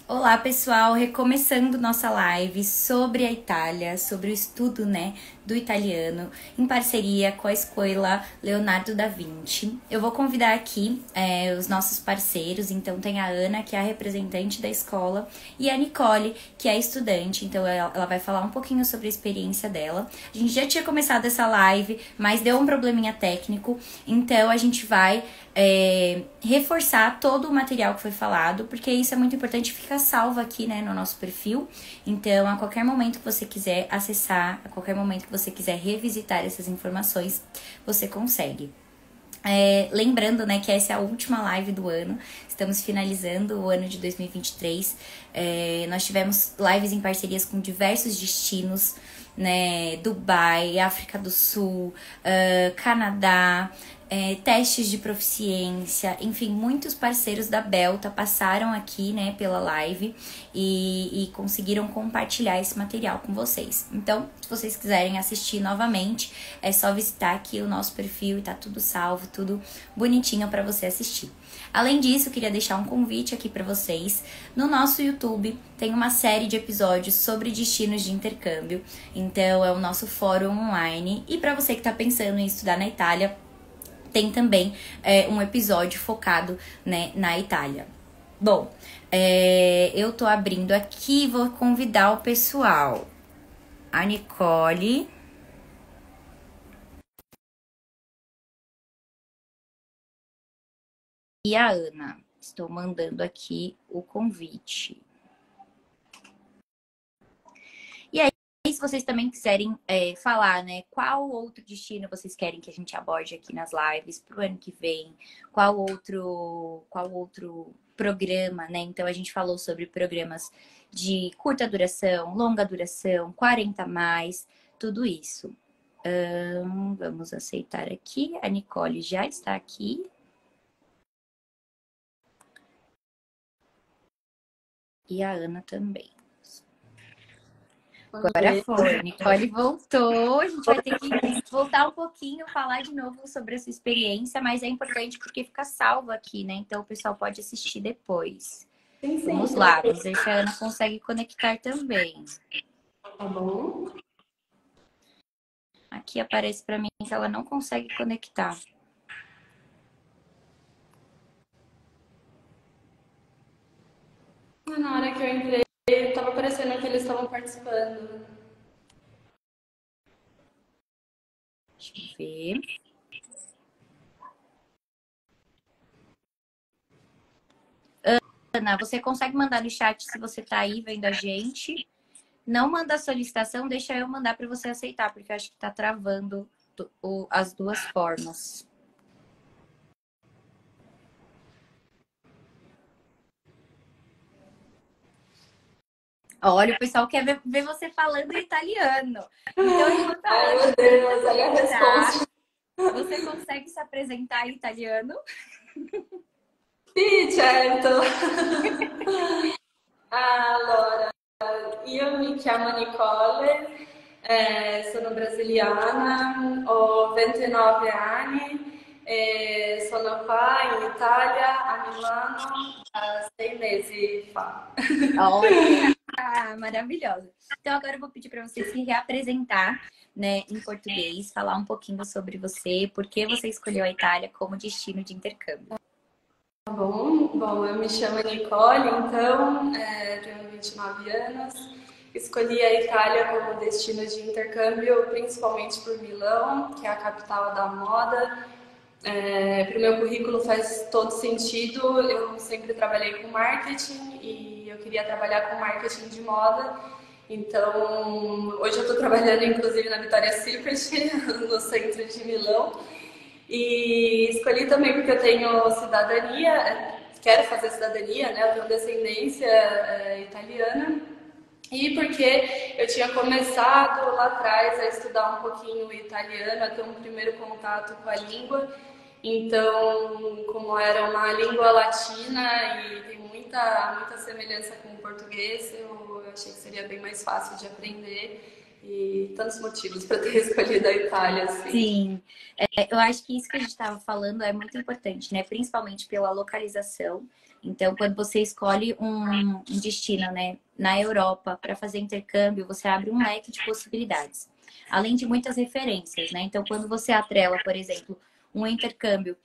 Olá pessoal, recomeçando nossa live sobre a Itália, sobre o estudo, do italiano, em parceria com a Escola Leonardo da Vinci. Eu vou convidar aqui os nossos parceiros, então tem a Ana, que é a representante da escola, e a Nicole, que é estudante, então ela vai falar um pouquinho sobre a experiência dela. A gente já tinha começado essa live, mas deu um probleminha técnico, então a gente vai reforçar todo o material que foi falado, porque isso é muito importante, fica salvo aqui, no nosso perfil. Então, a qualquer momento que você quiser acessar, a qualquer momento que você quiser revisitar essas informações, você consegue. Lembrando, que essa é a última live do ano, estamos finalizando o ano de 2023. Nós tivemos lives em parcerias com diversos destinos, Dubai, África do Sul, Canadá, testes de proficiência, enfim, muitos parceiros da Belta passaram aqui, pela live e conseguiram compartilhar esse material com vocês. Então, se vocês quiserem assistir novamente, é só visitar aqui o nosso perfil e tá tudo salvo, tudo bonitinho para você assistir. Além disso, eu queria deixar um convite aqui para vocês. No nosso YouTube tem uma série de episódios sobre destinos de intercâmbio. Então, é o nosso fórum online. E para você que está pensando em estudar na Itália, tem também um episódio focado, na Itália. Bom, eu tô abrindo aqui, vou convidar o pessoal. A Nicole e a Ana. Estou mandando aqui o convite. E aí, se vocês também quiserem falar, qual outro destino vocês querem que a gente aborde aqui nas lives para o ano que vem, qual outro programa, Então, a gente falou sobre programas de curta duração, longa duração, 40 mais, tudo isso. Vamos aceitar aqui. A Nicole já está aqui. E a Ana também. Agora foi, Nicole voltou. A gente vai ter que voltar um pouquinho, falar de novo sobre essa experiência, mas é importante porque fica salvo aqui, Então o pessoal pode assistir depois. Sim. Vamos lá, vamos ver se a Ana consegue conectar também. Tá bom. Aqui aparece para mim que ela não consegue conectar. Na hora que eu entrei, estava aparecendo que eles estavam participando. Deixa eu ver. Ana, você consegue mandar no chat se você tá aí vendo a gente? Não manda a solicitação, deixa eu mandar para você aceitar, porque eu acho que tá travando as duas formas. Olha, o pessoal quer ver você falando italiano. Então, enquanto a Ai, meu Deus, olha a resposta. você consegue se apresentar em italiano? Sì, certo. Allora, io mi chiamo Nicole, sono brasiliana, ho 29 anni e sono qua in Italia, a Milano, há 6 mesi fa. Olha, maravilhosa. Então, agora eu vou pedir para você se reapresentar, em português, falar um pouquinho sobre você, por que você escolheu a Itália como destino de intercâmbio. Tá bom? Bom, eu me chamo Nicole, então, tenho 29 anos. Escolhi a Itália como destino de intercâmbio, principalmente por Milão, que é a capital da moda. Para o meu currículo faz todo sentido. Eu sempre trabalhei com marketing e eu queria trabalhar com marketing de moda. Então, hoje eu estou trabalhando inclusive na Victoria's Secret, no centro de Milão. E escolhi também porque eu tenho cidadania, quero fazer cidadania, eu tenho descendência italiana. E porque eu tinha começado lá atrás a estudar um pouquinho italiano, a ter um primeiro contato com a língua. Então, como era uma língua latina e tem muita semelhança com o português, eu achei que seria bem mais fácil de aprender. E tantos motivos para ter escolhido a Itália, assim. Sim, eu acho que isso que a gente estava falando é muito importante, né? Principalmente pela localização. Então, quando você escolhe um destino, né, na Europa para fazer intercâmbio, você abre um leque de possibilidades, além de muitas referências, né? Então, quando você atrela, por exemplo, um intercâmbio,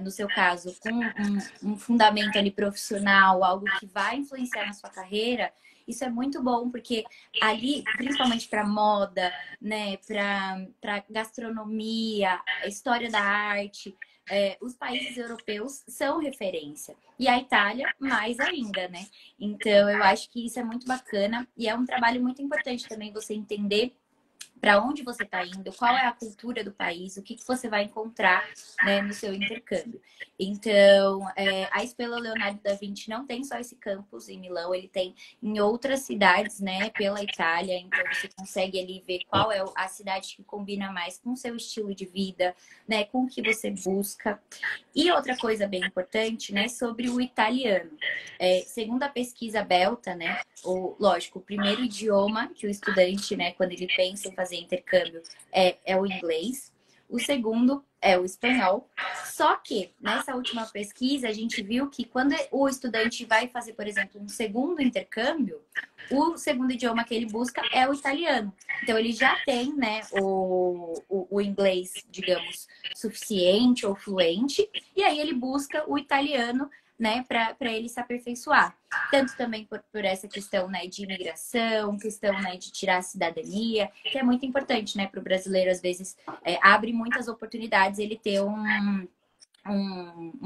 no seu caso, com um fundamento ali profissional, algo que vai influenciar na sua carreira, isso é muito bom, porque ali, principalmente para moda, né, para gastronomia, história da arte, os países europeus são referência. E a Itália, mais ainda, né? Então, eu acho que isso é muito bacana e é um trabalho muito importante também você entender para onde você está indo, qual é a cultura do país, o que, que você vai encontrar, né, no seu intercâmbio. Então, a Escola Leonardo da Vinci não tem só esse campus em Milão, ele tem em outras cidades, né, pela Itália. Então, você consegue ali ver qual é a cidade que combina mais com o seu estilo de vida, né, com o que você busca. E outra coisa bem importante, né, sobre o italiano. Segundo a pesquisa Belta, né, lógico, o primeiro idioma que o estudante, né, quando ele pensa em fazer intercâmbio, é o inglês. O segundo é o espanhol. Só que, nessa última pesquisa, a gente viu que quando o estudante vai fazer, por exemplo, um segundo intercâmbio, o segundo idioma que ele busca é o italiano. Então, ele já tem, né, o inglês, digamos, suficiente ou fluente, e aí ele busca o italiano, né, para ele se aperfeiçoar. Tanto também por essa questão, né, de imigração, questão, né, de tirar a cidadania, que é muito importante, né, para o brasileiro, às vezes, abre muitas oportunidades ele ter um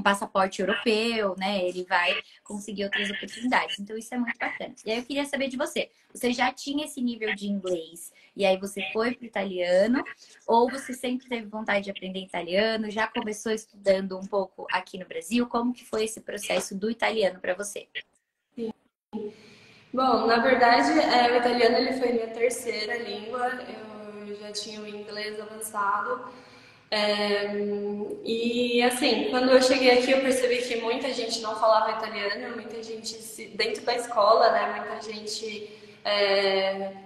passaporte europeu, né? Ele vai conseguir outras oportunidades. Então, isso é muito bacana. E aí, eu queria saber de você. Você já tinha esse nível de inglês e aí você foi para o italiano? Ou você sempre teve vontade de aprender italiano? Já começou estudando um pouco aqui no Brasil? Como que foi esse processo do italiano para você? Bom, na verdade, o italiano ele foi minha terceira língua. Eu já tinha o inglês avançado. É, e assim, quando eu cheguei aqui, eu percebi que muita gente não falava italiano, muita gente dentro da escola, né? Muita gente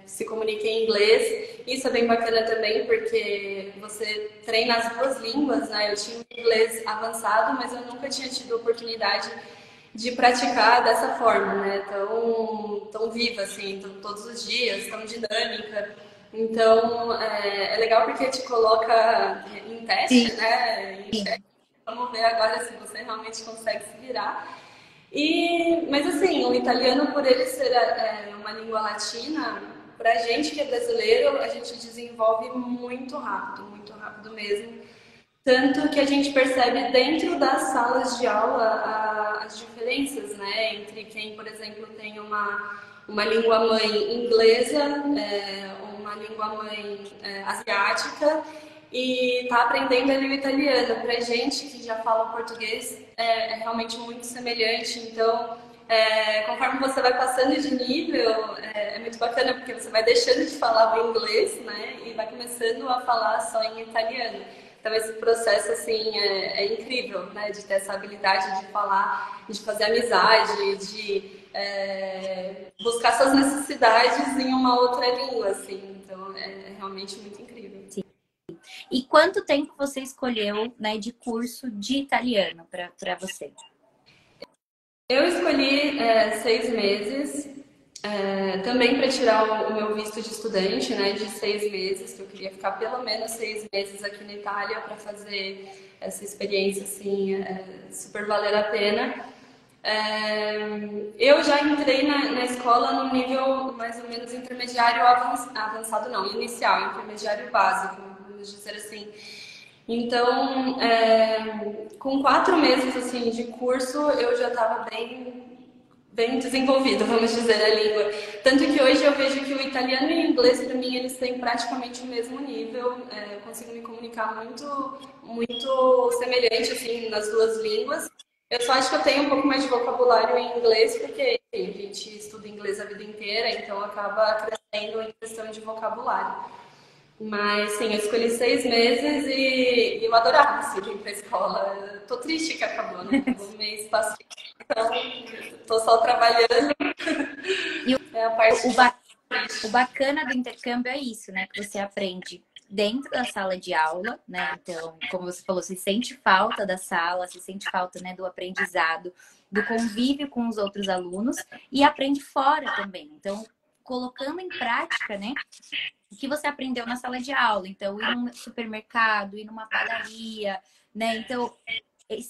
se comunica em inglês. Isso é bem bacana também, porque você treina as duas línguas, né? Eu tinha o inglês avançado, mas eu nunca tinha tido oportunidade de praticar dessa forma, né? Tão viva, assim, tão, todos os dias, tão dinâmica. Então, é legal porque te coloca em teste, né? Em xeque. Vamos ver agora se você realmente consegue se virar. Mas assim, o italiano, por ele ser uma língua latina, pra gente que é brasileiro, a gente desenvolve muito rápido mesmo. Tanto que a gente percebe dentro das salas de aula as diferenças, né? Entre quem, por exemplo, tem uma língua-mãe inglesa, uma língua-mãe asiática e está aprendendo ali o italiano. Para gente que já fala o português, é realmente muito semelhante. Então, conforme você vai passando de nível, é muito bacana porque você vai deixando de falar o inglês, né? E vai começando a falar só em italiano. Então, esse processo, assim, é incrível, né? De ter essa habilidade de falar, de fazer amizade, de buscar suas necessidades em uma outra língua, assim. Então, é realmente muito incrível. Sim. E quanto tempo você escolheu, né, de curso de italiano para você? Eu escolhi 6 meses, também para tirar o meu visto de estudante, né, de 6 meses, que eu queria ficar pelo menos 6 meses aqui na Itália para fazer essa experiência, assim, super valer a pena. Eu já entrei na escola no nível mais ou menos intermediário avançado, não, inicial, intermediário básico, vamos dizer assim. Então, com 4 meses assim de curso, eu já estava bem desenvolvido, vamos dizer, a língua. Tanto que hoje eu vejo que o italiano e o inglês, para mim, eles têm praticamente o mesmo nível. Eu consigo me comunicar muito semelhante assim nas duas línguas. Eu só acho que eu tenho um pouco mais de vocabulário em inglês, porque enfim, a gente estuda inglês a vida inteira, então acaba crescendo em questão de vocabulário. Mas sim, eu escolhi 6 meses e eu adorava assim, ir pra escola. Eu tô triste que acabou, né? Acabou o mês passado, então tô só trabalhando. E É a parte o, ba o bacana do intercâmbio é isso, né? Que você aprende dentro da sala de aula, né? Então, como você falou, você sente falta da sala, você sente falta, né, do aprendizado, do convívio com os outros alunos e aprende fora também. Então, colocando em prática, né, o que você aprendeu na sala de aula. Então, ir num supermercado, ir numa padaria, né? Então,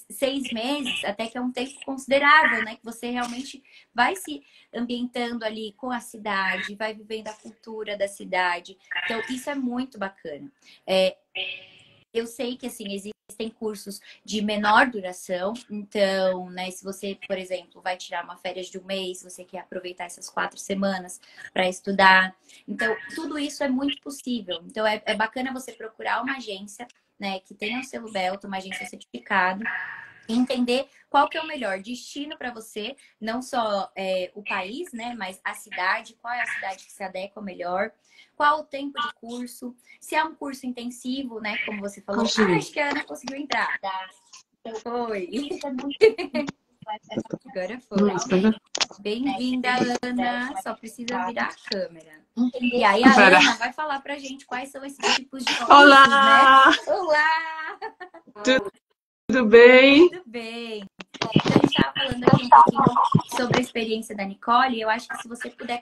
6 meses até que é um tempo considerável, né? Que você realmente vai se ambientando ali com a cidade, vai vivendo a cultura da cidade. Então, isso é muito bacana. Eu sei que, assim, existem cursos de menor duração. Então, né, se você, por exemplo, vai tirar uma férias de um mês, você quer aproveitar essas 4 semanas para estudar. Então, tudo isso é muito possível. Então, é bacana você procurar uma agência, né, que tenha o selo Belto, uma agência certificada, e entender qual que é o melhor destino para você, não só o país, né, mas a cidade, qual é a cidade que se adequa melhor, qual o tempo de curso, se é um curso intensivo, né, como você falou. Acho que a Ana conseguiu entrar. Foi. Agora foi. Bem-vinda, Ana. Só precisa virar a câmera. E aí a Ana vai falar pra gente quais são esses tipos de cursos, Olá! né? Olá! Tudo bem? Tudo bem. Então, a gente estava falando aqui um pouquinho sobre a experiência da Nicole. Eu acho que se você puder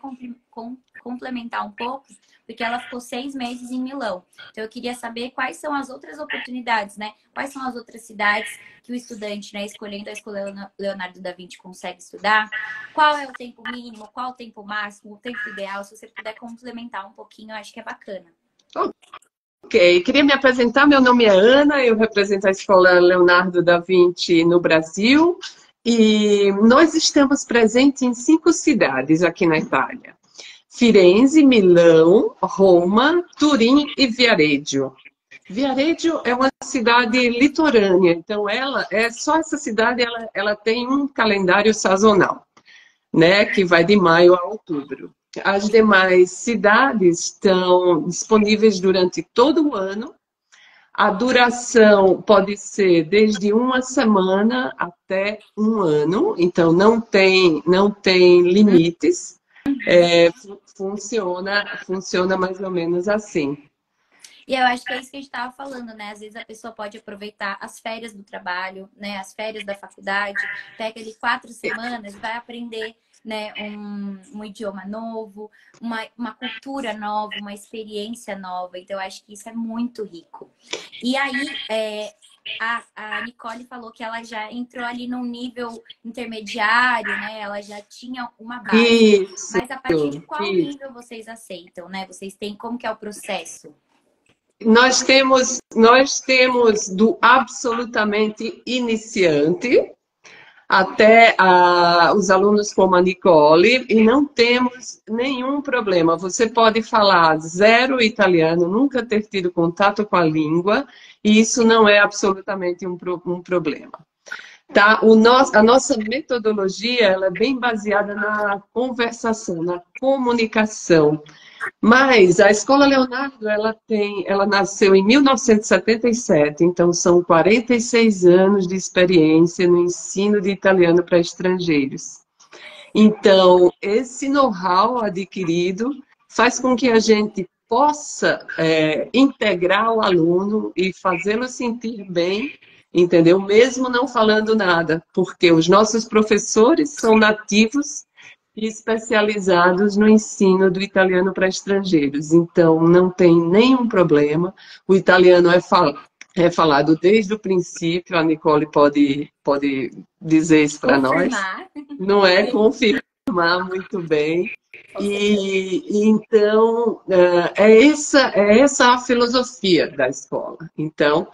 complementar um pouco, porque ela ficou 6 meses em Milão. Então, eu queria saber quais são as outras oportunidades, né? Quais são as outras cidades que o estudante, né, escolhendo a Escola Leonardo da Vinci, consegue estudar? Qual é o tempo mínimo? Qual o tempo máximo? O tempo ideal? Se você puder complementar um pouquinho, eu acho que é bacana. Ok, queria me apresentar. Meu nome é Ana, eu represento a Escola Leonardo da Vinci no Brasil e nós estamos presentes em 5 cidades aqui na Itália: Firenze, Milão, Roma, Turim e Viareggio. Viareggio é uma cidade litorânea, então só essa cidade ela tem um calendário sazonal, né, que vai de maio a outubro. As demais cidades estão disponíveis durante todo o ano. A duração pode ser desde 1 semana até 1 ano, então não tem limites. Funciona mais ou menos assim. E eu acho que é isso que a gente estava falando, né? Às vezes a pessoa pode aproveitar as férias do trabalho, né? As férias da faculdade, pega ali 4 semanas, vai aprender, né, um idioma novo, uma cultura nova, uma experiência nova. Então, eu acho que isso é muito rico. E aí, a Nicole falou que ela já entrou ali num nível intermediário, né? Ela já tinha uma base. Isso, mas a partir de qual nível vocês aceitam, né? Vocês têm, como que é o processo? Nós temos do absolutamente iniciante até os alunos como a Nicole, e não temos nenhum problema. Você pode falar zero italiano, nunca ter tido contato com a língua, e isso não é absolutamente um problema. Tá? A nossa metodologia ela é bem baseada na conversação, na comunicação. Mas a Escola Leonardo, ela nasceu em 1977, então são 46 anos de experiência no ensino de italiano para estrangeiros. Então, esse know-how adquirido faz com que a gente possa integrar o aluno e fazê-lo sentir bem, entendeu? Mesmo não falando nada, porque os nossos professores são nativos e especializados no ensino do italiano para estrangeiros. Então, não tem nenhum problema. O italiano é falado desde o princípio. A Nicole pode dizer isso para nós. Não é? Confirmar muito bem. E então, é essa a filosofia da escola. Então,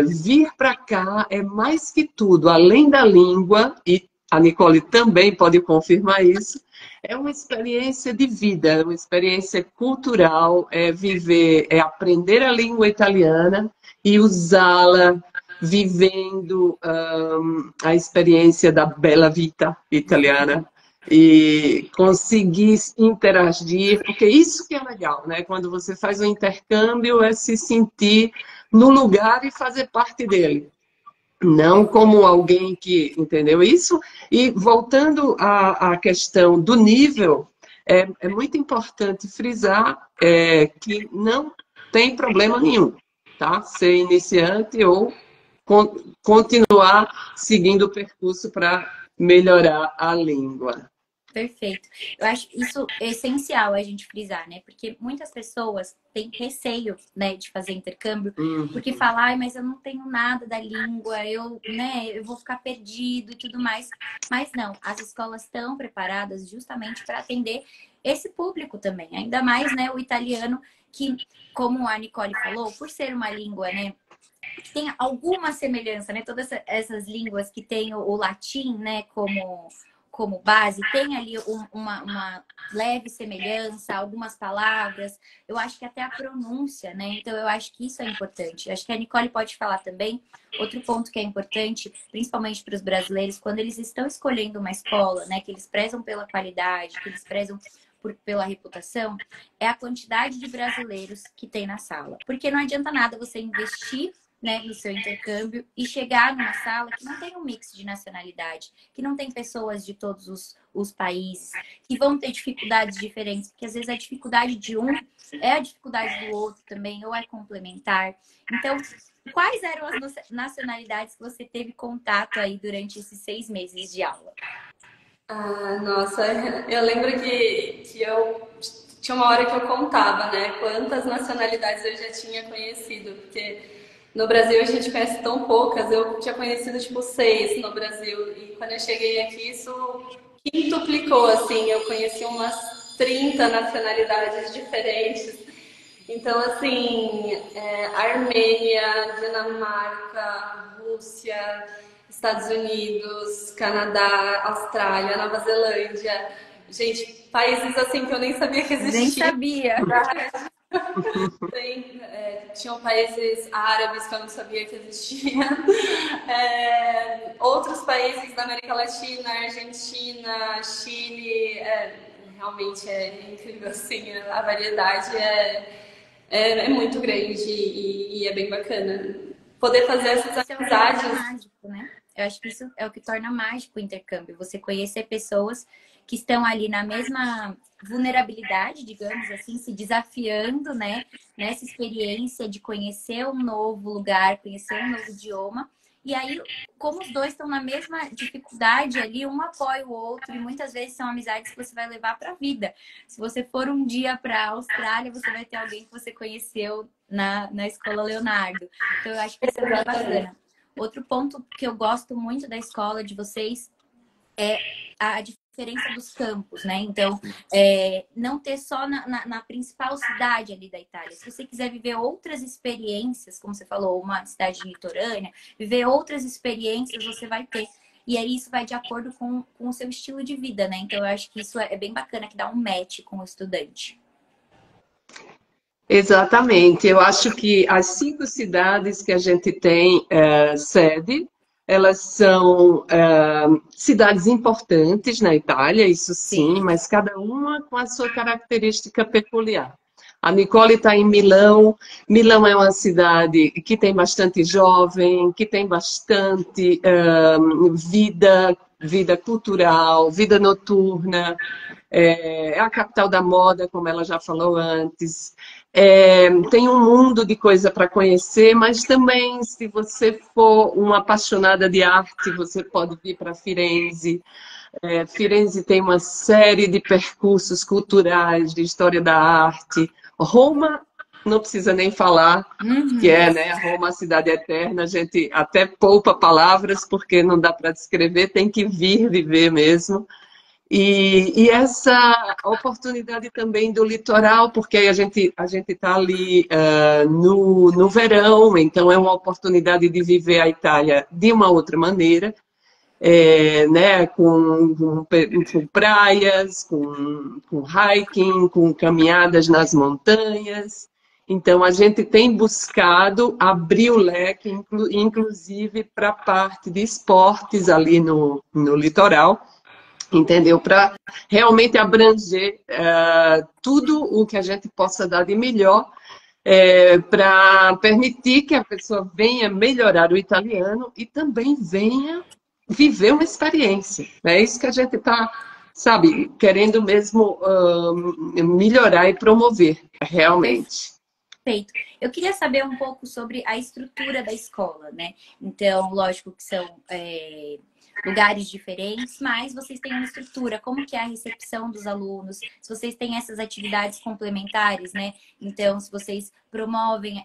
vir para cá é mais que tudo, além da língua, e a Nicole também pode confirmar isso, é uma experiência de vida, uma experiência cultural, é aprender a língua italiana e usá-la vivendo a experiência da bella vita italiana e conseguir interagir, porque isso que é legal, né? Quando você faz um intercâmbio é se sentir no lugar e fazer parte dele. Não como alguém que entendeu isso. E voltando à questão do nível, é muito importante frisar que não tem problema nenhum, tá? Ser iniciante ou continuar seguindo o percurso para melhorar a língua. Perfeito. Eu acho isso essencial a gente frisar, né? Porque muitas pessoas têm receio, né, de fazer intercâmbio, porque falam, ai, mas eu não tenho nada da língua, eu vou ficar perdido e tudo mais. Mas não, as escolas estão preparadas justamente para atender esse público também. Ainda mais, né, o italiano, que, como a Nicole falou, por ser uma língua, né, que tem alguma semelhança, né? Todas essas línguas que tem o latim, né, como base, tem ali uma leve semelhança, algumas palavras. Eu acho que até a pronúncia, né? Então, eu acho que isso é importante. Acho que a Nicole pode falar também. Outro ponto que é importante, principalmente para os brasileiros, quando eles estão escolhendo uma escola, né? Que eles prezam pela qualidade, que eles prezam pela reputação, é a quantidade de brasileiros que tem na sala. Porque não adianta nada você investir, né, no seu intercâmbio e chegar numa sala que não tem um mix de nacionalidade, que não tem pessoas de todos os países, que vão ter dificuldades diferentes, porque às vezes a dificuldade de um é a dificuldade do outro também, ou é complementar. Então, quais eram as nacionalidades que você teve contato aí durante esses 6 meses de aula? Ah, nossa, eu lembro que eu tinha uma hora que eu contava, né, quantas nacionalidades eu já tinha conhecido, porque no Brasil a gente conhece tão poucas, eu tinha conhecido tipo 6 no Brasil, e quando eu cheguei aqui isso quintuplicou, assim, eu conheci umas 30 nacionalidades diferentes. Então, assim, Armênia, Dinamarca, Rússia, Estados Unidos, Canadá, Austrália, Nova Zelândia. Gente, países assim que eu nem sabia que existiam. Nem sabia. Tinham países árabes que eu não sabia que existiam. Outros países da América Latina, Argentina, Chile. Realmente é incrível, assim, a variedade é muito grande e é bem bacana. Poder fazer essas amizades. É mágico, né? Eu acho que isso é o que torna mágico o intercâmbio. Você conhecer pessoas que estão ali na mesma vulnerabilidade, digamos assim, se desafiando, né? Nessa experiência de conhecer um novo lugar, conhecer um novo idioma. E aí, como os dois estão na mesma dificuldade ali, um apoia o outro, e muitas vezes são amizades que você vai levar para a vida. Se você for um dia para a Austrália, você vai ter alguém que você conheceu na Escola Leonardo. Então, eu acho que isso é muito bacana. Outro ponto que eu gosto muito da escola de vocês é a diferença dos campos, né? Então, não ter só na principal cidade ali da Itália. Se você quiser viver outras experiências, como você falou, uma cidade litorânea, viver outras experiências, você vai ter. E aí isso vai de acordo com o seu estilo de vida, né? Então, eu acho que isso é bem bacana, que dá um match com o estudante. Exatamente. Eu acho que as 5 cidades que a gente tem sede, elas são cidades importantes na Itália, isso sim, mas cada uma com a sua característica peculiar. A Nicole está em Milão. Milão é uma cidade que tem bastante jovem, que tem bastante vida cultural, vida noturna. É a capital da moda, como ela já falou antes. Tem um mundo de coisa para conhecer, mas também, se você for uma apaixonada de arte, você pode vir para Firenze. Firenze tem uma série de percursos culturais, de história da arte. Roma, não precisa nem falar, que né, Roma, a cidade eterna. A gente até poupa palavras, porque não dá para descrever, tem que vir viver mesmo. E essa oportunidade também do litoral, porque aí a gente está ali no verão, então é uma oportunidade de viver a Itália de uma outra maneira, né, com praias, com hiking, com caminhadas nas montanhas. Então a gente tem buscado abrir o leque, inclusive para a parte de esportes ali no litoral. Entendeu? Para realmente abranger tudo o que a gente possa dar de melhor para permitir que a pessoa venha melhorar o italiano e também venha viver uma experiência. É isso que a gente está sabe, querendo mesmo melhorar e promover, realmente. Perfeito. Eu queria saber um pouco sobre a estrutura da escola, né? Então, lógico que são lugares diferentes, mas vocês têm uma estrutura. Como que é a recepção dos alunos? Se vocês têm essas atividades complementares, né? Então, se vocês promovem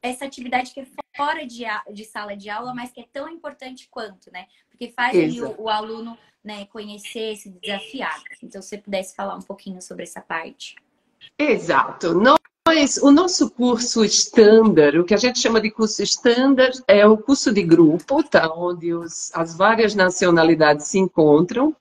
essa atividade que é fora de sala de aula, mas que é tão importante quanto, né? Porque faz ali o aluno, né, conhecer, se desafiar. Então, se você pudesse falar um pouquinho sobre essa parte. Exato. O nosso curso standard, o que a gente chama de curso standard, é o curso de grupo, tá? Onde as várias nacionalidades se encontram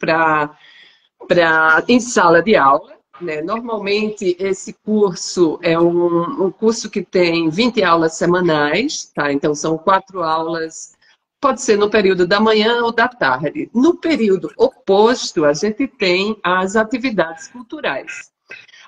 em sala de aula. Né? Normalmente, esse curso é um curso que tem 20 aulas semanais, tá? Então, são 4 aulas, pode ser no período da manhã ou da tarde. No período oposto, a gente tem as atividades culturais.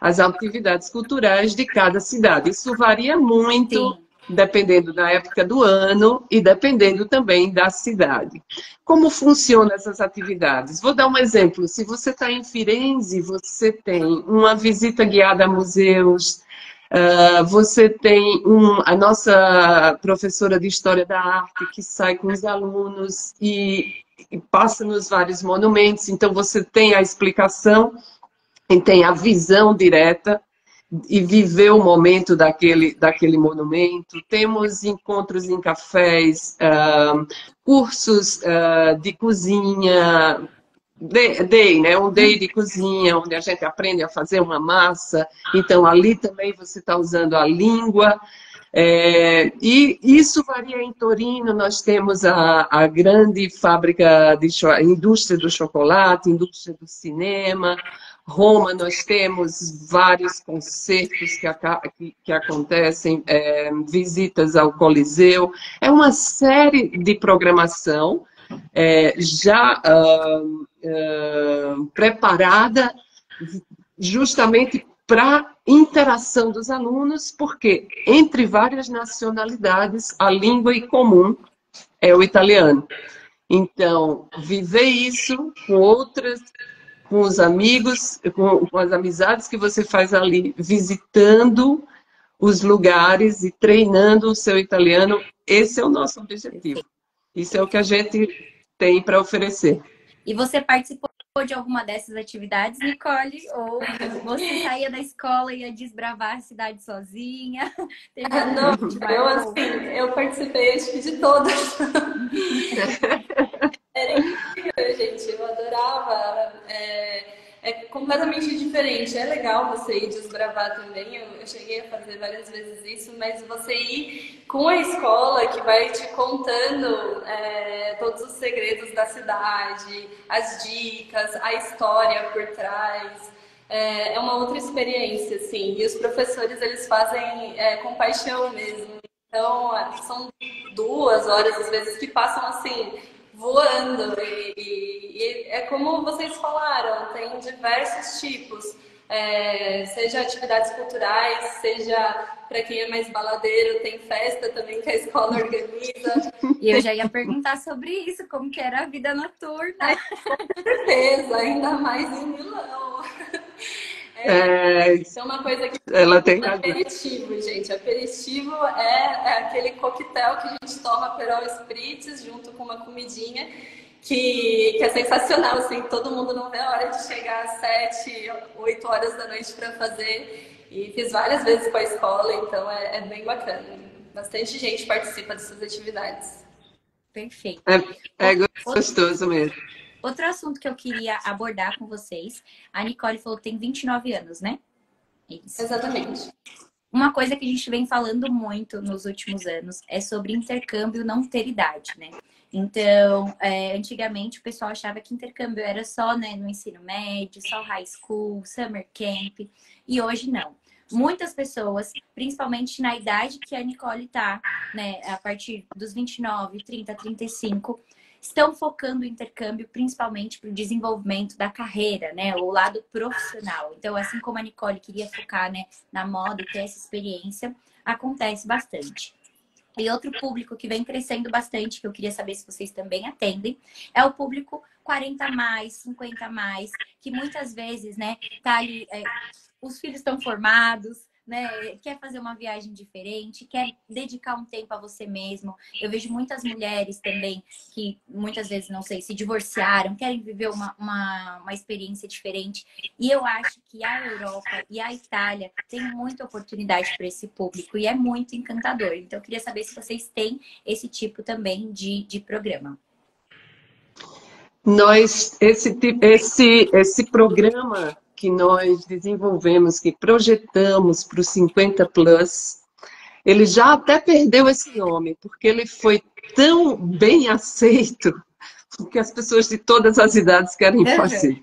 As atividades culturais de cada cidade. Isso varia muito, Sim. dependendo da época do ano e dependendo também da cidade. Como funcionam essas atividades? Vou dar um exemplo. Se você está em Firenze, você tem uma visita guiada a museus, você tem a nossa professora de História da Arte que sai com os alunos e passa nos vários monumentos, então você tem a explicação e tem a visão direta e viver o momento daquele monumento. Temos encontros em cafés, cursos de cozinha, né? Um day de cozinha, onde a gente aprende a fazer uma massa. Então, ali também você está usando a língua. E isso varia em Torino, nós temos a grande fábrica a indústria do chocolate, indústria do cinema. Roma, nós temos vários concertos que acontecem, visitas ao Coliseu. É uma série de programação já preparada justamente para interação dos alunos, porque entre várias nacionalidades, a língua em comum é o italiano. Então, viver isso com os amigos, com as amizades que você faz ali, visitando os lugares e treinando o seu italiano, esse é o nosso objetivo. Isso é o que a gente tem para oferecer. E você participou de alguma dessas atividades, Nicole? Ou você saía da escola e ia desbravar a cidade sozinha? Teve não, eu participei acho que de todas. Era incrível, gente. Eu adorava. É completamente diferente. É legal você ir desbravar também. Eu cheguei a fazer várias vezes isso, mas você ir com a escola que vai te contando todos os segredos da cidade, as dicas, a história por trás. É uma outra experiência, assim. E os professores, eles fazem com paixão mesmo. Então, são 2 horas, às vezes, que passam assim voando e é como vocês falaram, tem diversos tipos, seja atividades culturais, seja para quem é mais baladeiro, tem festa também que a escola organiza. E eu já ia perguntar sobre isso, como que era a vida noturna. Com certeza, ainda mais em Milão. Isso é uma coisa que ela tem aperitivo, gente. Aperitivo é aquele coquetel que a gente toma Aperol Spritz junto com uma comidinha que é sensacional, assim, todo mundo não vê a hora de chegar às 7, 8 horas da noite para fazer. E fiz várias vezes com a escola, então é bem bacana. Bastante gente participa dessas atividades. Perfeito. É gostoso mesmo. Outro assunto que eu queria abordar com vocês, a Nicole falou que tem 29 anos, né? Isso. Exatamente. Uma coisa que a gente vem falando muito nos últimos anos é sobre intercâmbio não ter idade, né? Então, antigamente o pessoal achava que intercâmbio era só, né, no ensino médio, só high school, summer camp, e hoje não. Muitas pessoas, principalmente na idade que a Nicole tá, né, a partir dos 29, 30, 35, estão focando o intercâmbio principalmente para o desenvolvimento da carreira, né? O lado profissional. Então, assim como a Nicole queria focar, né, na moda e ter essa experiência, acontece bastante. E outro público que vem crescendo bastante, que eu queria saber se vocês também atendem, é o público 40 a mais, 50 a mais, que muitas vezes, né, tá ali, os filhos estão formados, né, quer fazer uma viagem diferente, quer dedicar um tempo a você mesmo. Eu vejo muitas mulheres também que muitas vezes, não sei, se divorciaram, querem viver uma experiência diferente. E eu acho que a Europa e a Itália têm muita oportunidade para esse público e é muito encantador. Então, eu queria saber se vocês têm esse tipo também de programa. Esse programa que nós desenvolvemos, que projetamos para os 50 plus, ele já até perdeu esse nome, porque ele foi tão bem aceito que as pessoas de todas as idades querem fazer.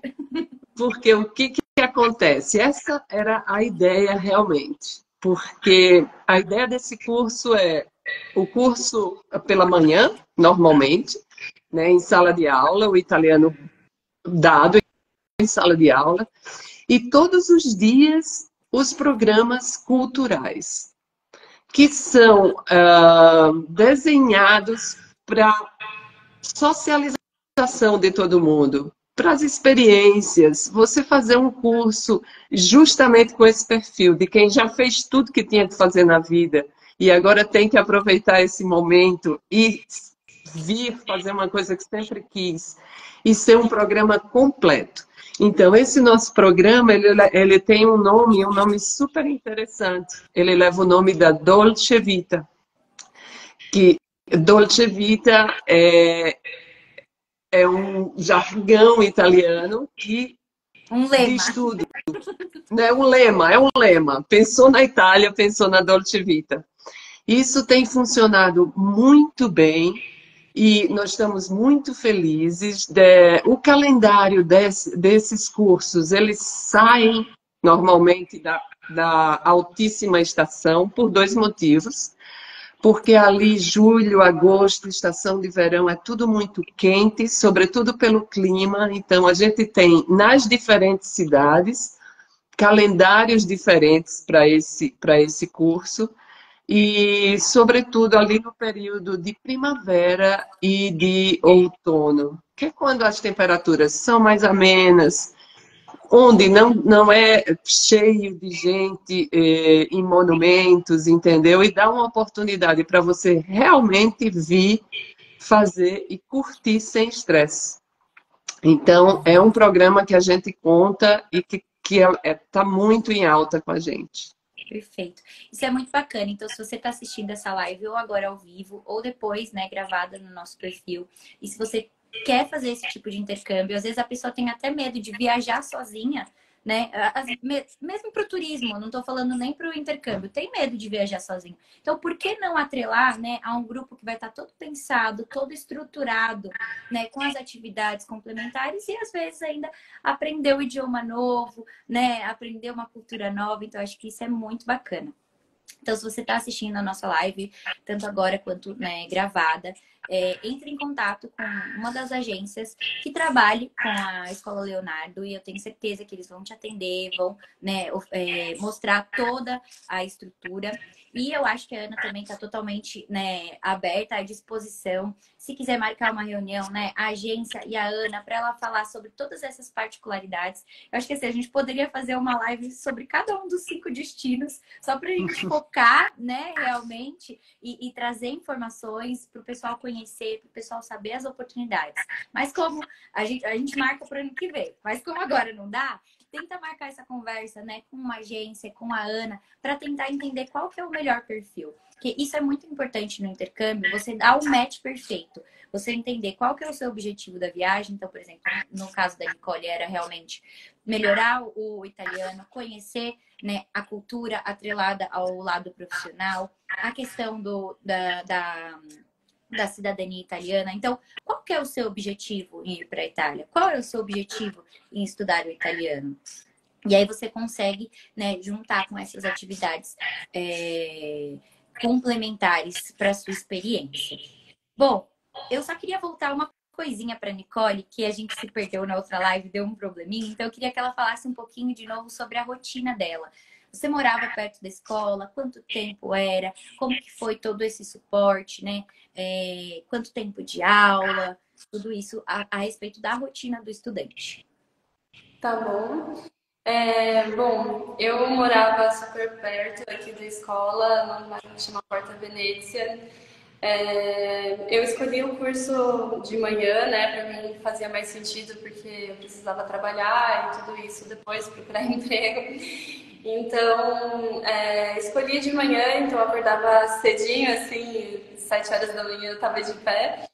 Porque o que acontece? Essa era a ideia realmente. Porque a ideia desse curso é o curso pela manhã, normalmente, né, em sala de aula, o italiano dado em sala de aula, e todos os dias os programas culturais, que são desenhados para socialização de todo mundo, para as experiências, você fazer um curso justamente com esse perfil, de quem já fez tudo que tinha que fazer na vida e agora tem que aproveitar esse momento e vir fazer uma coisa que sempre quis e ser um programa completo. Então, esse nosso programa, ele tem um nome super interessante. Ele leva o nome da Dolce Vita, que Dolce Vita é um jargão italiano que diz tudo. É um lema. Pensou na Itália, pensou na Dolce Vita. Isso tem funcionado muito bem e nós estamos muito felizes. O calendário desses cursos, eles saem normalmente da altíssima estação por dois motivos. Porque ali, julho, agosto, estação de verão, é tudo muito quente, sobretudo pelo clima. Então, a gente tem, nas diferentes cidades, calendários diferentes para esse curso. E, sobretudo, ali no período de primavera e de outono, que é quando as temperaturas são mais amenas, onde não é cheio de gente em monumentos, entendeu? E dá uma oportunidade para você realmente vir fazer e curtir sem estresse. Então, é um programa que a gente conta e que está muito em alta com a gente. Perfeito. Isso é muito bacana. Então, se você está assistindo essa live ou agora ao vivo, ou depois, né, gravada no nosso perfil, e se você quer fazer esse tipo de intercâmbio, às vezes a pessoa tem até medo de viajar sozinha, né? Mesmo para o turismo, não estou falando nem para o intercâmbio, tem medo de viajar sozinho. Então, por que não atrelar, né, a um grupo que vai estar todo pensado, todo estruturado, né, com as atividades complementares e às vezes ainda aprender um idioma novo, né, aprender uma cultura nova. Então, acho que isso é muito bacana. Então, se você está assistindo a nossa live, tanto agora quanto, né, gravada, entre em contato com uma das agências que trabalhe com a Escola Leonardo e eu tenho certeza que eles vão te atender, vão, né, mostrar toda a estrutura. E eu acho que a Ana também está totalmente, né, aberta à disposição. Se quiser marcar uma reunião, né, a agência e a Ana, para ela falar sobre todas essas particularidades. Eu acho que assim, a gente poderia fazer uma live sobre cada um dos 5 destinos, só para a gente focar, né, realmente, e trazer informações para o pessoal conhecer, para o pessoal saber as oportunidades. Mas como a gente marca para o ano que vem, mas como agora não dá, tenta marcar essa conversa, né, com uma agência, com a Ana, para tentar entender qual que é o melhor perfil. Porque isso é muito importante no intercâmbio, você dá o match perfeito. Você entender qual que é o seu objetivo da viagem. Então, por exemplo, no caso da Nicole, era realmente melhorar o italiano, conhecer, né, a cultura atrelada ao lado profissional, a questão da cidadania italiana. Então, qual que é o seu objetivo em ir para a Itália? Qual é o seu objetivo em estudar o italiano? E aí você consegue, né, juntar com essas atividades complementares para a sua experiência. Bom, eu só queria voltar uma coisinha para Nicole, que a gente se perdeu na outra live, deu um probleminha, então eu queria que ela falasse um pouquinho de novo sobre a rotina dela. Você morava perto da escola? Quanto tempo era? Como que foi todo esse suporte, né? Quanto tempo de aula? tudo isso a respeito da rotina do estudante. Tá bom. Bom, eu morava super perto aqui da escola, num bairro que chama Porta Venezia. Eu escolhi o curso de manhã, né? Para mim fazia mais sentido porque eu precisava trabalhar e tudo isso depois procurar emprego. Então, escolhi de manhã, então eu acordava cedinho, assim, 7 horas da manhã eu estava de pé.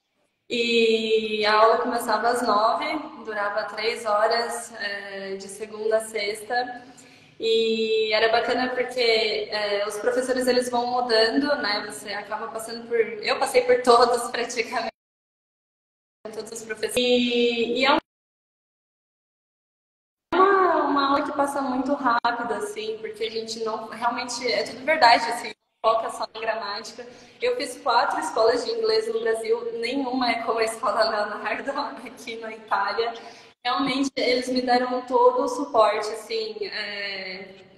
E a aula começava às 9, durava 3 horas, de segunda a sexta. E era bacana porque os professores eles vão mudando, né? Você acaba passando por. Eu passei por todos praticamente, todos os professores. E é uma aula que passa muito rápido, assim, porque a gente não. Realmente é tudo verdade, assim, foca só em gramática. Eu fiz 4 escolas de inglês no Brasil, nenhuma é como a escola Leonardo aqui na Itália. Realmente, eles me deram todo o suporte, assim,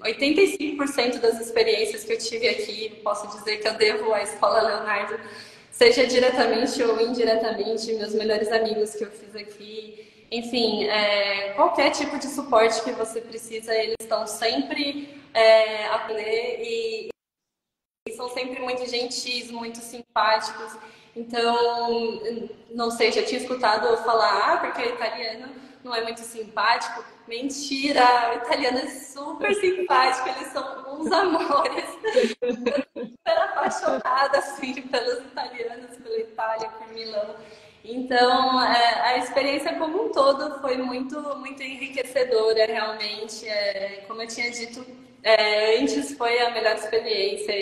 85% das experiências que eu tive aqui, posso dizer que eu devo à Escola Leonardo, seja diretamente ou indiretamente, meus melhores amigos que eu fiz aqui, enfim, qualquer tipo de suporte que você precisa, eles estão sempre a aprender e são sempre muito gentis, muito simpáticos. Então, não sei, já tinha escutado eu falar, porque o italiano não é muito simpático. Mentira, o italiano é super simpático, eles são uns amores. Eu super apaixonada, assim, pelos italianos, pela Itália, por Milão. Então, a experiência como um todo foi muito, muito enriquecedora, realmente. Como eu tinha dito antes, foi a melhor experiência,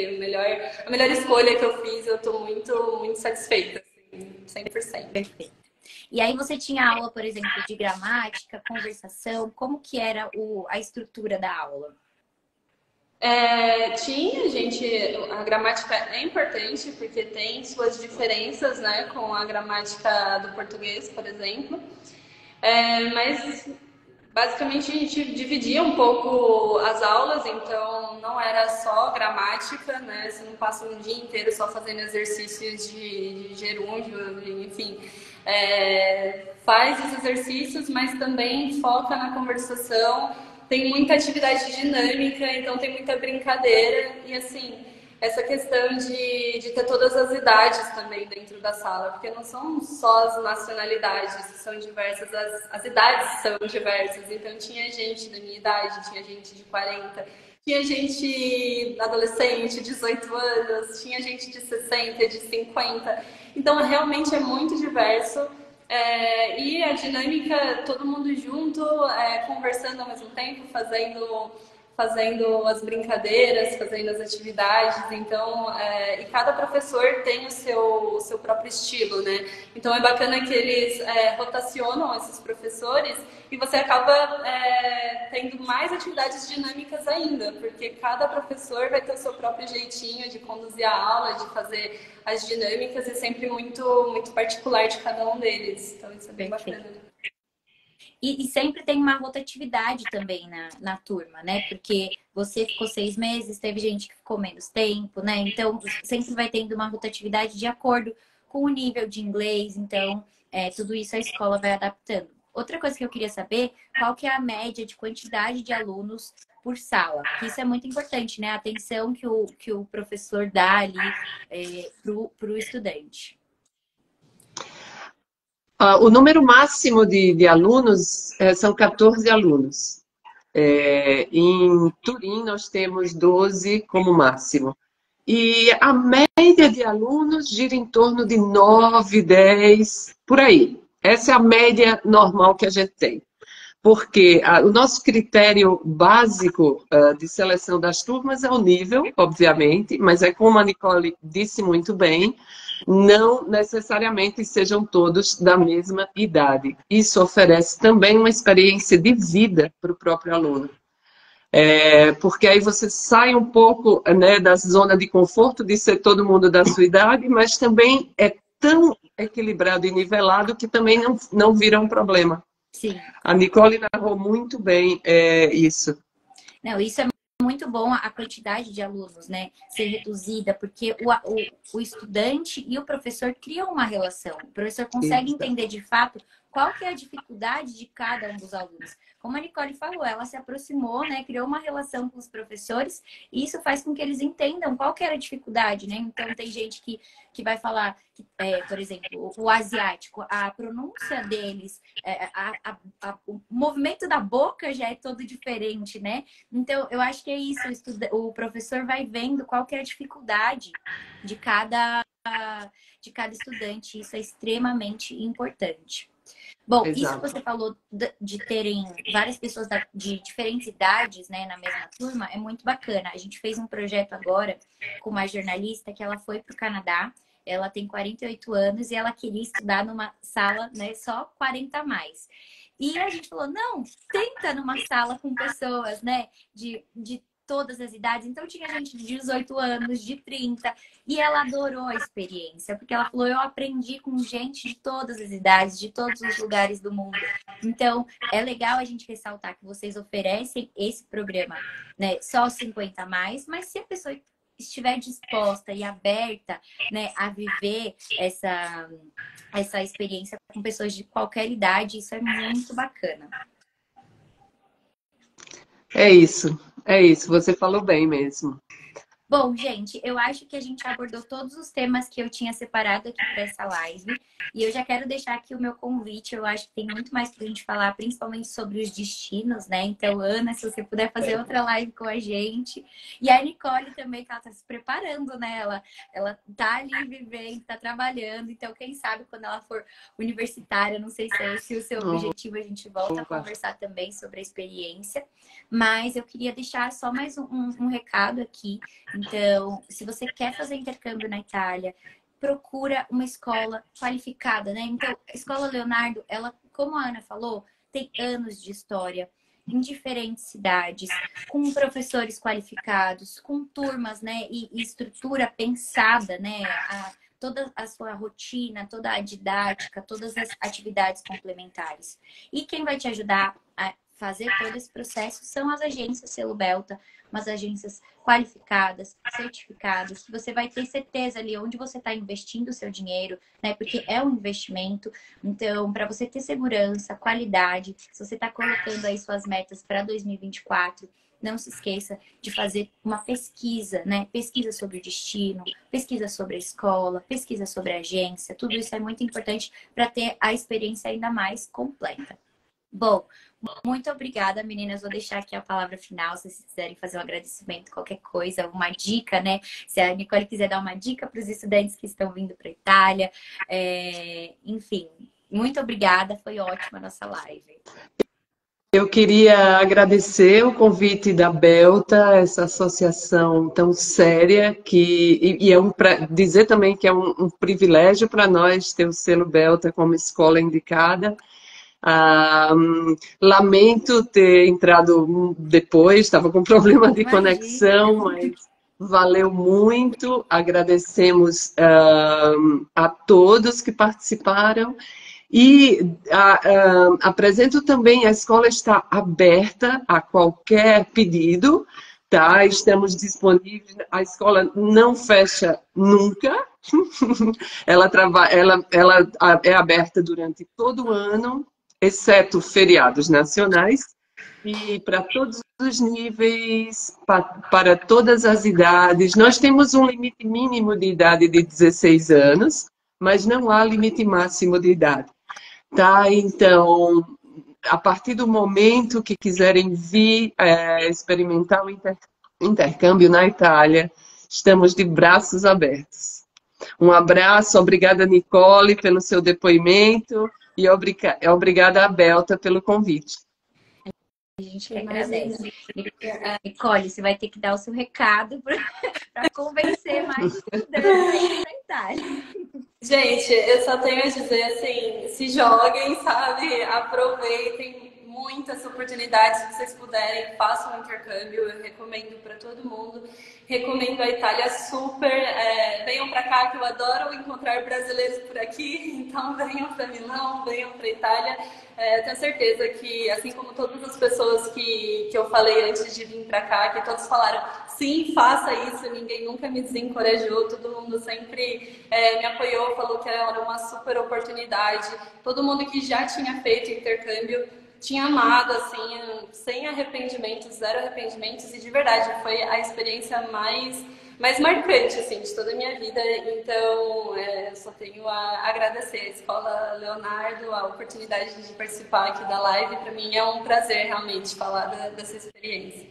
a melhor escolha que eu fiz. Eu estou muito, muito satisfeita, assim, 100%. Perfeito. E aí você tinha aula, por exemplo, de gramática, conversação, como que era a estrutura da aula? Tinha, gente, a gramática é importante porque tem suas diferenças, né, com a gramática do português, por exemplo. Mas basicamente a gente dividia um pouco as aulas, então não era só gramática, né? Você não passa um dia inteiro só fazendo exercícios de gerúndio, enfim. Faz os exercícios, mas também foca na conversação. Tem muita atividade dinâmica, então tem muita brincadeira e assim, essa questão de ter todas as idades também dentro da sala, porque não são só as nacionalidades, são diversas, as idades são diversas, então tinha gente da minha idade, tinha gente de 40, tinha gente adolescente, 18 anos, tinha gente de 60, de 50, então realmente é muito diverso. E a dinâmica, todo mundo junto, conversando ao mesmo tempo, fazendo as brincadeiras, fazendo as atividades. Então, e cada professor tem o seu próprio estilo, né? Então é bacana que eles rotacionam esses professores e você acaba tendo mais atividades dinâmicas ainda, porque cada professor vai ter o seu próprio jeitinho de conduzir a aula, de fazer as dinâmicas, é sempre muito, muito particular de cada um deles. Então isso é bem bacana. E sempre tem uma rotatividade também na turma, né? Porque você ficou 6 meses, teve gente que ficou menos tempo, né? Então, sempre vai tendo uma rotatividade de acordo com o nível de inglês. Então, tudo isso a escola vai adaptando. Outra coisa que eu queria saber, qual que é a média de quantidade de alunos por sala? Que isso é muito importante, né? A atenção que o professor dá ali para o estudante. O número máximo de alunos são 14 alunos. Em Turim, nós temos 12 como máximo. E a média de alunos gira em torno de 9, 10, por aí. Essa é a média normal que a gente tem. Porque o nosso critério básico de seleção das turmas é o nível, obviamente, mas como a Nicole disse muito bem, não necessariamente sejam todos da mesma idade. Isso oferece também uma experiência de vida para o próprio aluno. Porque aí você sai um pouco, né, da zona de conforto de ser todo mundo da sua idade, mas também é tão equilibrado e nivelado que também não vira um problema. Sim. A Nicole narrou muito bem isso. Não, isso é muito bom a quantidade de alunos, né, ser reduzida, porque o estudante e o professor criam uma relação. O professor consegue entender de fato qual que é a dificuldade de cada um dos alunos. Como a Nicole falou, ela se aproximou, né, criou uma relação com os professores e isso faz com que eles entendam qual que era a dificuldade, né? Então tem gente que vai falar, por exemplo, o asiático, a pronúncia deles, o movimento da boca já é todo diferente, né? Então eu acho que é isso, o professor vai vendo qual que é a dificuldade de cada estudante, isso é extremamente importante. Bom, Exato. isso que você falou de terem várias pessoas de diferentes idades, né, na mesma turma, é muito bacana. A gente fez um projeto agora com uma jornalista que ela foi para o Canadá, ela tem 48 anos e ela queria estudar numa sala, né, só 40 a mais. E a gente falou, não, tenta numa sala com pessoas, né, de todas as idades. Então tinha gente de 18 anos, de 30, e ela adorou a experiência, porque ela falou, eu aprendi com gente de todas as idades, de todos os lugares do mundo. Então, é legal a gente ressaltar que vocês oferecem esse programa, né, só 50 a mais, mas se a pessoa estiver disposta e aberta, né, a viver essa experiência com pessoas de qualquer idade, isso é muito bacana. É isso, você falou bem mesmo. Bom, gente, eu acho que a gente abordou todos os temas que eu tinha separado aqui para essa live. E eu já quero deixar aqui o meu convite. Eu acho que tem muito mais para a gente falar, principalmente sobre os destinos, né? Então, Ana, se você puder fazer outra live com a gente. E a Nicole também, que ela está se preparando, né? Ela tá ali vivendo, tá trabalhando. Então, quem sabe quando ela for universitária, não sei se é esse o seu objetivo, a gente volta a conversar também sobre a experiência. Mas eu queria deixar só mais um recado aqui. Então, se você quer fazer intercâmbio na Itália, procura uma escola qualificada, né? Então, a Escola Leonardo, ela, como a Ana falou, tem anos de história em diferentes cidades, com professores qualificados, com turmas, né? E estrutura pensada, né? Toda a sua rotina, toda a didática, todas as atividades complementares. E quem vai te ajudar a fazer todo esse processo são as agências Selo Belta, umas agências qualificadas, certificadas, que você vai ter certeza ali onde você está investindo o seu dinheiro, né? Porque é um investimento. Então, para você ter segurança, qualidade, se você está colocando aí suas metas para 2024, não se esqueça de fazer uma pesquisa, né? Pesquisa sobre o destino, pesquisa sobre a escola, pesquisa sobre a agência. Tudo isso é muito importante para ter a experiência ainda mais completa. Bom, muito obrigada, meninas. Vou deixar aqui a palavra final, se vocês quiserem fazer um agradecimento, qualquer coisa, uma dica, né? Se a Nicole quiser dar uma dica para os estudantes que estão vindo para a Itália. Enfim, muito obrigada. Foi ótima a nossa live. Eu queria agradecer o convite da Belta, essa associação tão séria, dizer também que é um privilégio para nós ter o selo Belta como escola indicada. Lamento ter entrado depois, estava com problema de conexão, mas valeu muito. Agradecemos a todos que participaram. E apresento também, a escola está aberta a qualquer pedido, tá? Estamos disponíveis, a escola não fecha nunca, ela é aberta durante todo o ano, exceto feriados nacionais, e para todos os níveis, para todas as idades. Nós temos um limite mínimo de idade de 16 anos, mas não há limite máximo de idade. Tá? Então, a partir do momento que quiserem vir experimentar o intercâmbio na Itália, estamos de braços abertos. Um abraço, obrigada, Nicole, pelo seu depoimento e obrigada, Belta, pelo convite. A gente que agradece. Nicole, você vai ter que dar o seu recado para convencer mais estudantes na Itália. Gente, eu só tenho a dizer assim, se joguem, sabe? Aproveitem muito essa oportunidade. Se vocês puderem, façam um intercâmbio. Eu recomendo para todo mundo. Recomendo a Itália super. Venham para cá, que eu adoro encontrar brasileiros por aqui. Então, venham para Milão, venham para Itália. Eu tenho certeza que, assim como todas as pessoas que eu falei antes de vir para cá, que todos falaram, sim, faça isso, ninguém nunca me desencorajou, todo mundo sempre me apoiou, falou que era uma super oportunidade. Todo mundo que já tinha feito intercâmbio tinha amado, assim, sem arrependimentos, zero arrependimentos, e de verdade foi a experiência mais marcante, assim, de toda a minha vida. Então, eu só tenho a agradecer à Escola Leonardo, a oportunidade de participar aqui da live. Para mim é um prazer, realmente, falar dessa experiência.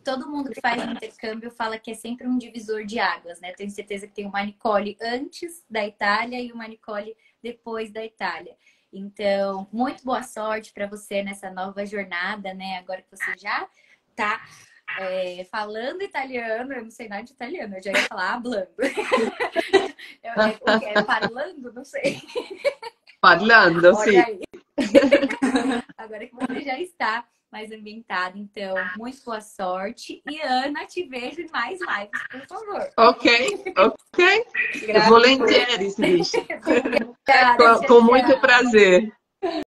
Todo mundo que faz intercâmbio fala que é sempre um divisor de águas, né? Tenho certeza que tem uma Nicole antes da Itália e uma Nicole depois da Itália. Então, muito boa sorte para você nessa nova jornada, né? Agora que você já está falando italiano, eu não sei nada de italiano, eu já ia falar hablando. Parlando? Não sei. Parlando, sim. Agora que você já está mais ambientado, então, muito boa sorte. E Ana, te vejo em mais lives, por favor. Ok. Volentieri, Slish. Com muito prazer.